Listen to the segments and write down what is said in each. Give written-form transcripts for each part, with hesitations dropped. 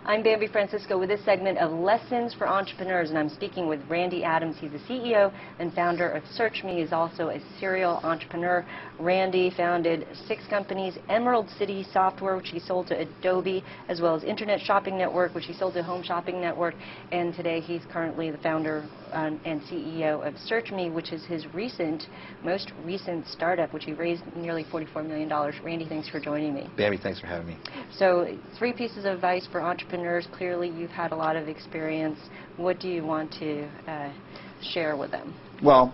I'm Bambi Francisco with this segment of Lessons for Entrepreneurs, and I'm speaking with Randy Adams. He's the CEO and founder of SearchMe. He's also a serial entrepreneur. Randy founded 6 companies: Emerald City Software, which he sold to Adobe, as well as Internet Shopping Network, which he sold to Home Shopping Network, and today he's currently the founder and CEO of SearchMe, which is his most recent startup, which he raised nearly $44 million. Randy, thanks for joining me. Bambi, thanks for having me. So 3 pieces of advice for entrepreneurs. Clearly, you've had a lot of experience. What do you want to share with them? Well,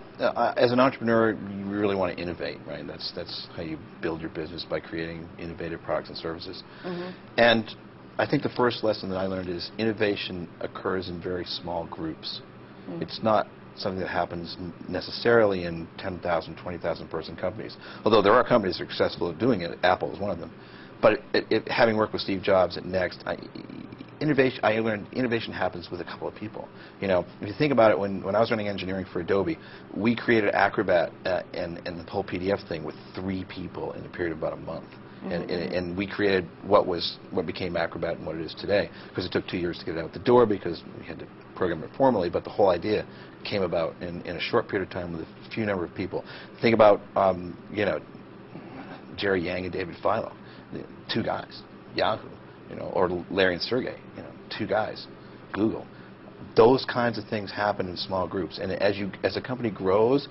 as an entrepreneur, you really want to innovate, right? That's how you build your business, by creating innovative products and services. Mm-hmm. And I think the first lesson that I learned is innovation occurs in very small groups. Mm-hmm. It's not something that happens necessarily in 10,000, 20,000 person companies. Although there are companies that are successful at doing it. Apple is one of them. But having worked with Steve Jobs at Next, I learned innovation happens with a couple of people. You know, if you think about it, when I was running engineering for Adobe, we created Acrobat and the whole PDF thing with 3 people in a period of about a month. Mm-hmm. And we created what became Acrobat and what it is today, because it took 2 years to get it out the door because we had to program it formally, but the whole idea came about in a short period of time with a few number of people. Think about Jerry Yang and David Filo, 2 guys. Yahoo, or Larry and Sergey, 2 guys. Google. Those kinds of things happen in small groups, and as a company grows,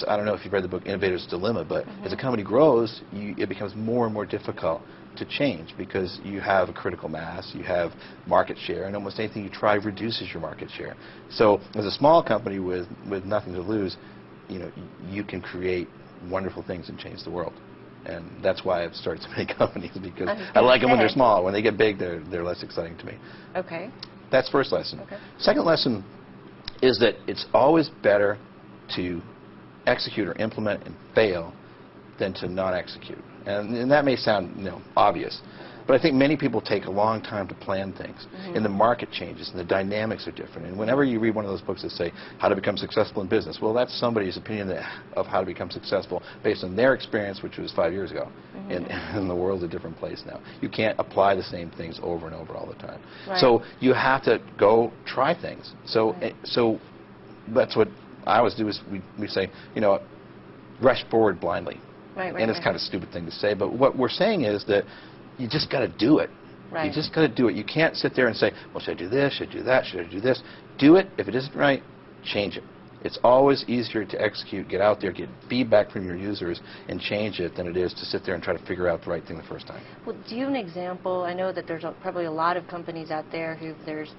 I don't know if you've read the book Innovator's Dilemma, but as a company grows, it becomes more and more difficult to change, because you have a critical mass, you have market share, and almost anything you try reduces your market share. So as a small company with nothing to lose, you can create wonderful things and change the world. And that's why I've started so many companies, because I like them when they're small. When they get big, they're less exciting to me. Okay. That's first lesson. Okay. Second lesson is that it's always better to execute or implement and fail than to not execute. And that may sound obvious, but I think many people take a long time to plan things. Mm-hmm. And the market changes and the dynamics are different. And whenever you read one of those books that say how to become successful in business, well, that's somebody's opinion of how to become successful based on their experience, which was 5 years ago. Mm-hmm. And the world's a different place now. You can't apply the same things over and over all the time. Right. So you have to go try things. So that's what I always do, is we say, rush forward blindly. Right, and it's kind of a stupid thing to say, but what we're saying is that you just got to do it. Right. You just got to do it. You can't sit there and say, well, should I do this, should I do that, should I do this? Do it. If it isn't right, change it. It's always easier to execute, get out there, get feedback from your users, and change it than it is to sit there and try to figure out the right thing the first time. Well, do you have an example? I know that there's probably a lot of companies out there who there's,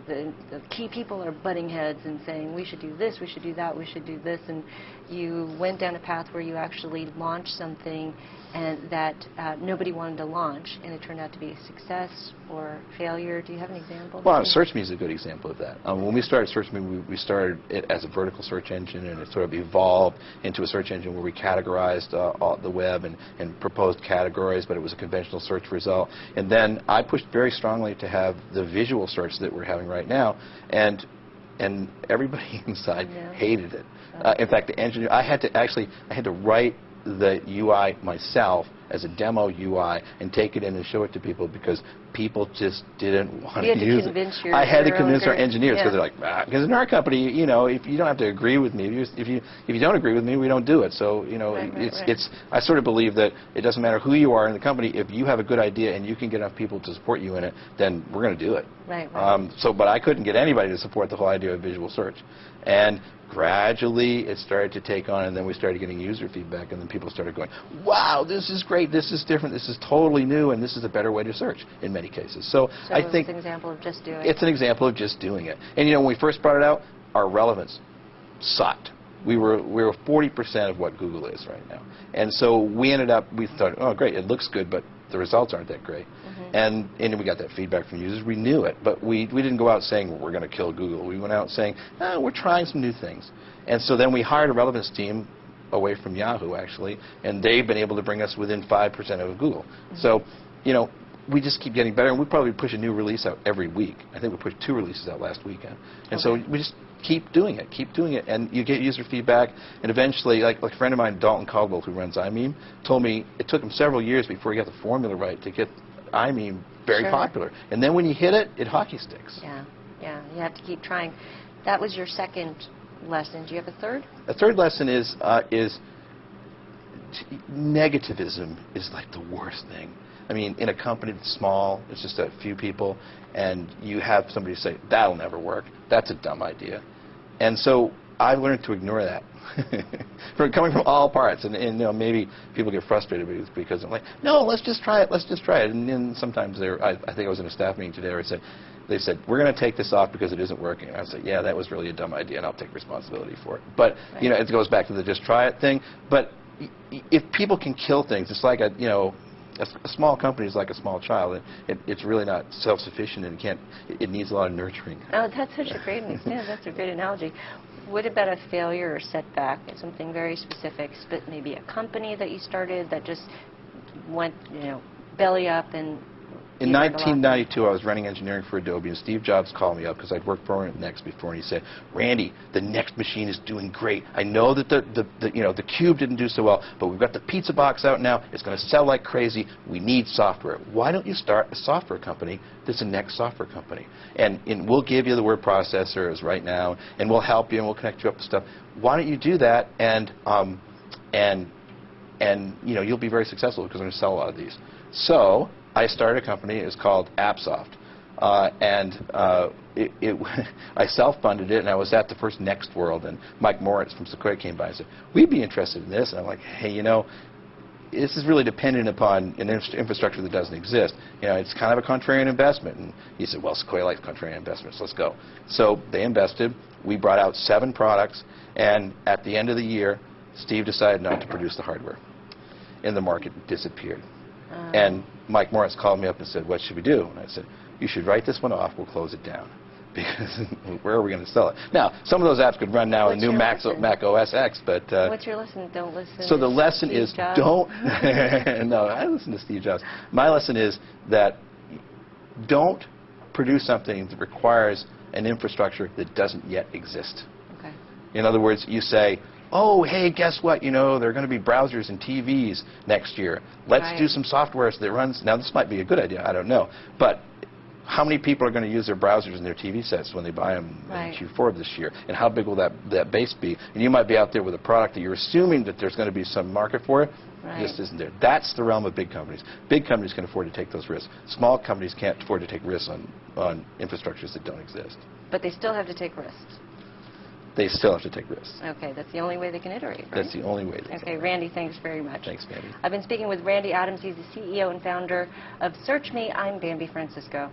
the key people are butting heads and saying, we should do this, we should do that, we should do this, and you went down a path where you actually launched something and that nobody wanted to launch, and it turned out to be a success or failure. Do you have an example? Well, SearchMe is a good example of that. When we started SearchMe, we started it as a vertical search engine, and it sort of evolved into a search engine where we categorized the web and proposed categories, but it was a conventional search result. And then I pushed very strongly to have the visual search that we're having right now, and everybody inside hated it. In fact, the engineer, I had to write the UI myself as a demo UI and take it in and show it to people, because people just didn't want to use it. I had to convince our engineers, because they're like, because in our company, if you don't have to agree with me, if you don't agree with me, we don't do it. So I sort of believe that it doesn't matter who you are in the company. If you have a good idea and you can get enough people to support you in it, then we're going to do it. Right. But I couldn't get anybody to support the whole idea of visual search. And gradually it started to take on, and then we started getting user feedback, and then people started going, wow, this is great, this is different, this is totally new, and this is a better way to search in many cases. So I think it's an example of just doing it. It's an example of just doing it. And when we first brought it out, our relevance sucked. We were 40% of what Google is right now. And so we thought, oh, great, it looks good, but the results aren't that great. Mm-hmm. And we got that feedback from users. We knew it, but we didn't go out saying we're going to kill Google. We went out saying, we're trying some new things. And so then we hired a relevance team away from Yahoo, actually, and they've been able to bring us within 5% of Google. Mm-hmm. So, we just keep getting better, and we probably push a new release out every week. I think we pushed 2 releases out last weekend. And so we just keep doing it, and you get user feedback, and eventually, like a friend of mine, Dalton Caldwell, who runs iMeme, told me it took him several years before he got the formula right to get I mean, very Sure. popular. And then when you hit it, it hockey sticks. Yeah, yeah, you have to keep trying. That was your second lesson. Do you have a third? A third lesson is negativism is like the worst thing. I mean, in a company that's small, it's just a few people, and you have somebody say, that'll never work, that's a dumb idea. And so I've learned to ignore that. Coming from all parts, and you know, maybe people get frustrated because I'm like, no, let's just try it, let's just try it. And then sometimes I think I was in a staff meeting today where they said, we're going to take this off because it isn't working. And I said, yeah, that was really a dumb idea, and I'll take responsibility for it. But right. you know, it goes back to the just try it thing. But if people can kill things, it's like a small company is like a small child. It's really not self-sufficient, and it needs a lot of nurturing. Oh, that's such a great, yeah, that's a great analogy. What about a failure or setback? Something very specific, but maybe a company that you started that just went, belly up and. In 1992, I was running engineering for Adobe, and Steve Jobs called me up because I'd worked for him at Next before, and he said, "Randy, the Next machine is doing great. I know that the Cube didn't do so well, but we've got the pizza box out now. It's going to sell like crazy. We need software. Why don't you start a software company that's a Next software company? And we'll give you the word processors right now, and we'll help you, and we'll connect you up with stuff. Why don't you do that? And you'll be very successful because we're going to sell a lot of these." So I started a company. It was called AppSoft, I self-funded it, and I was at the first Next World, and Mike Moritz from Sequoia came by and said, "We'd be interested in this." And I'm like, "Hey, this is really dependent upon an infrastructure that doesn't exist. It's kind of a contrarian investment." And he said, "Well, Sequoia likes contrarian investments. Let's go." So they invested. We brought out 7 products, and at the end of the year, Steve decided not to produce the hardware, and the market disappeared. And Mike Morris called me up and said, "What should we do?" And I said, "You should write this one off. We'll close it down." Because where are we going to sell it? Now, some of those apps could run now in new Mac OS X, but... what's your lesson? Don't listen So the lesson Steve is Jobs. don't... No, I listen to Steve Jobs. My lesson is that don't produce something that requires an infrastructure that doesn't yet exist. Okay. In other words, you say, "Oh, hey, guess what? There are going to be browsers and TVs next year. Let's do some software that runs." Now, this might be a good idea. I don't know. But how many people are going to use their browsers and their TV sets when they buy them in Q4 of this year? And how big will that base be? And you might be out there with a product that you're assuming that there's going to be some market for it. Right. It just isn't there. That's the realm of big companies. Big companies can afford to take those risks. Small companies can't afford to take risks on infrastructures that don't exist. But they still have to take risks. They still have to take risks. Okay, that's the only way they can iterate, right? That's the only way. Okay, Randy, thanks very much. Thanks, Bambi. I've been speaking with Randy Adams. He's the CEO and founder of SearchMe. I'm Bambi Francisco.